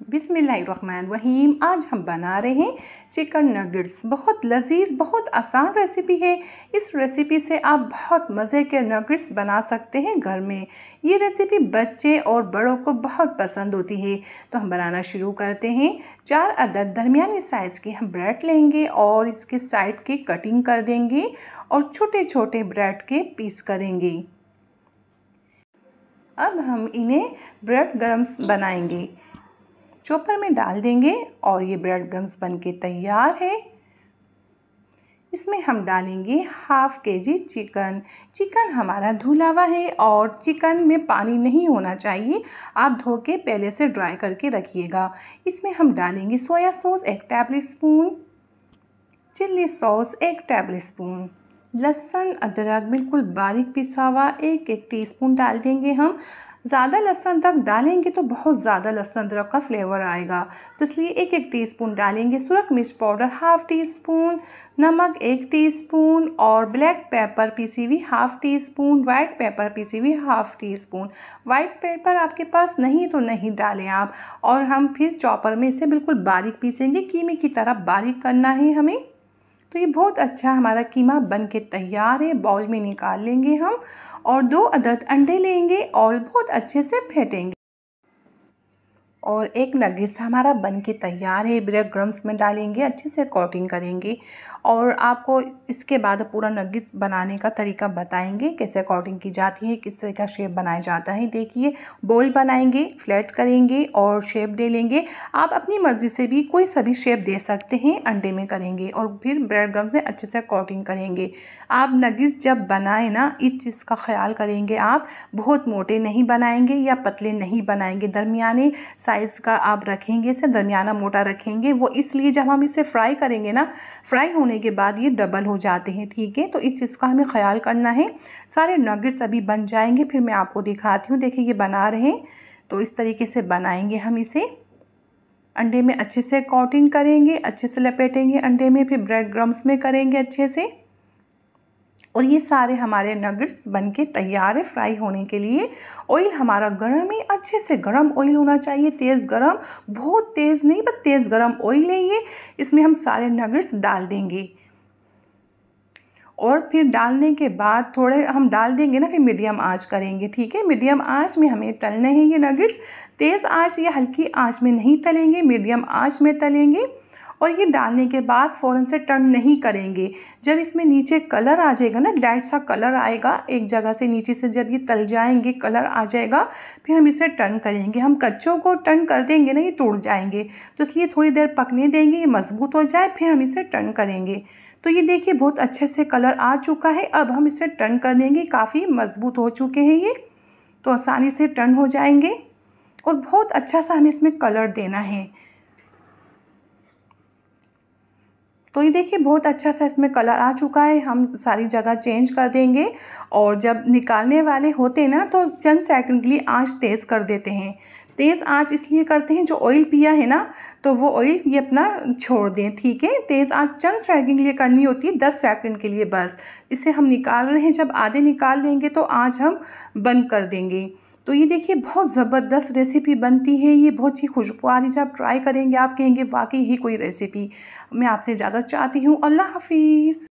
बिस्मिल्लाहिर्रहमानिर्रहीम। आज हम बना रहे हैं चिकन नगेट्स। बहुत लजीज, बहुत आसान रेसिपी है। इस रेसिपी से आप बहुत मज़े के नगेट्स बना सकते हैं घर में। ये रेसिपी बच्चे और बड़ों को बहुत पसंद होती है। तो हम बनाना शुरू करते हैं। 4 अदद दरमियानी साइज़ के हम ब्रेड लेंगे और इसके साइड की कटिंग कर देंगे और छोटे छोटे ब्रेड के पीस करेंगे। अब हम इन्हें ब्रेड क्रम्स बनाएंगे। चॉपर में डाल देंगे और ये ब्रेड क्रम्स बनके तैयार है। इसमें हम डालेंगे हाफ केजी चिकन। चिकन हमारा धुला हुआ है और चिकन में पानी नहीं होना चाहिए। आप धो के पहले से ड्राई करके रखिएगा। इसमें हम डालेंगे soya sauce 1 table spoon, chilli sauce 1 table spoon, लहसुन अदरक बिल्कुल बारीक पिसा हुआ 1 टीस्पून डाल देंगे हम। ज़्यादा लहसुन अदरक डालेंगे तो बहुत ज़्यादा लहसुन अदरक का फ्लेवर आएगा, तो इसलिए 1 टीस्पून डालेंगे। सुरख मिर्च पाउडर हाफ टी स्पून, नमक 1 टीस्पून और ब्लैक पेपर पीसी हुई half teaspoon, white pepper पीसी हुई half teaspoon. White pepper आपके पास नहीं तो नहीं डालें आप। और हम फिर चॉपर में इसे बिल्कुल बारीक पीसेंगे, कीमे की तरह बारीक करना है हमें। तो ये बहुत अच्छा हमारा कीमा बन के तैयार है। बाउल में निकाल लेंगे हम और 2 अदद अंडे लेंगे और बहुत अच्छे से फेंटेंगे। और एक नगेट्स हमारा बन के तैयार है। ब्रेड क्रम्स में डालेंगे, अच्छे से कोटिंग करेंगे और आपको इसके बाद पूरा नगेट्स बनाने का तरीका बताएंगे, कैसे कोटिंग की जाती है, किस तरह का शेप बनाया जाता है। देखिए, बोल बनाएंगे, फ्लैट करेंगे और शेप दे लेंगे। आप अपनी मर्ज़ी से भी कोई सा भी शेप दे सकते हैं। अंडे में करेंगे और फिर ब्रेड क्रम्स में अच्छे से कोटिंग करेंगे। आप नगेट्स जब बनाएं ना, इस चीज़ का ख्याल करेंगे, आप बहुत मोटे नहीं बनाएंगे या पतले नहीं बनाएंगे, दरमियाने साइज़ का आप रखेंगे, इसे दरमियाना मोटा रखेंगे। वो इसलिए जब हम इसे फ्राई करेंगे ना, फ्राई होने के बाद ये डबल हो जाते हैं, ठीक है। तो इस चीज़ का हमें ख्याल करना है। सारे नगेट्स अभी बन जाएंगे, फिर मैं आपको दिखाती हूँ। देखिए, ये बना रहे हैं, तो इस तरीके से बनाएंगे हम इसे। अंडे में अच्छे से कोटिंग करेंगे, अच्छे से लपेटेंगे अंडे में, फिर ब्रेड क्रम्स में करेंगे अच्छे से। और ये सारे हमारे नगेट्स बनके तैयार है फ्राई होने के लिए। ऑयल हमारा गर्म है, अच्छे से गर्म ऑयल होना चाहिए, तेज़ गर्म, बहुत तेज़ नहीं, बस तेज़ गर्म ऑयल है ये। इसमें हम सारे नगेट्स डाल देंगे और फिर डालने के बाद थोड़े हम डाल देंगे ना, फिर मीडियम आंच करेंगे, ठीक है। मीडियम आंच में हमें तलने हैं ये नगेट्स। तेज़ आंच या हल्की आंच में नहीं तलेंगे, मीडियम आंच में तलेंगे। और ये डालने के बाद फ़ौरन से टर्न नहीं करेंगे। जब इसमें नीचे कलर आ जाएगा ना, लाइट सा कलर आएगा एक जगह से, नीचे से जब ये तल जाएंगे कलर आ जाएगा, फिर हम इसे टर्न करेंगे। हम कच्चों को टर्न कर देंगे ना, ये टूट जाएंगे, तो इसलिए थोड़ी देर पकने देंगे, ये मजबूत हो जाए, फिर हम इसे टर्न करेंगे। तो ये देखिए, बहुत अच्छे से कलर आ चुका है। अब हम इसे टर्न कर देंगे, काफ़ी मजबूत हो चुके हैं ये, तो आसानी से टर्न हो जाएंगे। और बहुत अच्छा सा हमें इसमें कलर देना है। तो ये देखिए, बहुत अच्छा सा इसमें कलर आ चुका है। हम सारी जगह चेंज कर देंगे और जब निकालने वाले होते हैं ना, तो चंद सेकंड के लिए आंच तेज़ कर देते हैं। तेज़ आंच इसलिए करते हैं, जो ऑयल पिया है ना, तो वो ऑयल ये अपना छोड़ दें, ठीक है। तेज़ आंच चंद सेकंड के लिए करनी होती है, 10 सेकंड के लिए बस। इसे हम निकाल रहे हैं, जब आधे निकाल लेंगे तो आंच हम बंद कर देंगे। तो ये देखिए, बहुत ज़बरदस्त रेसिपी बनती है ये, बहुत ही खुशबू आ रही है। जब ट्राई करेंगे आप कहेंगे वाकई ही कोई रेसिपी। मैं आपसे इजाज़त चाहती हूँ। अल्लाह हाफिज़।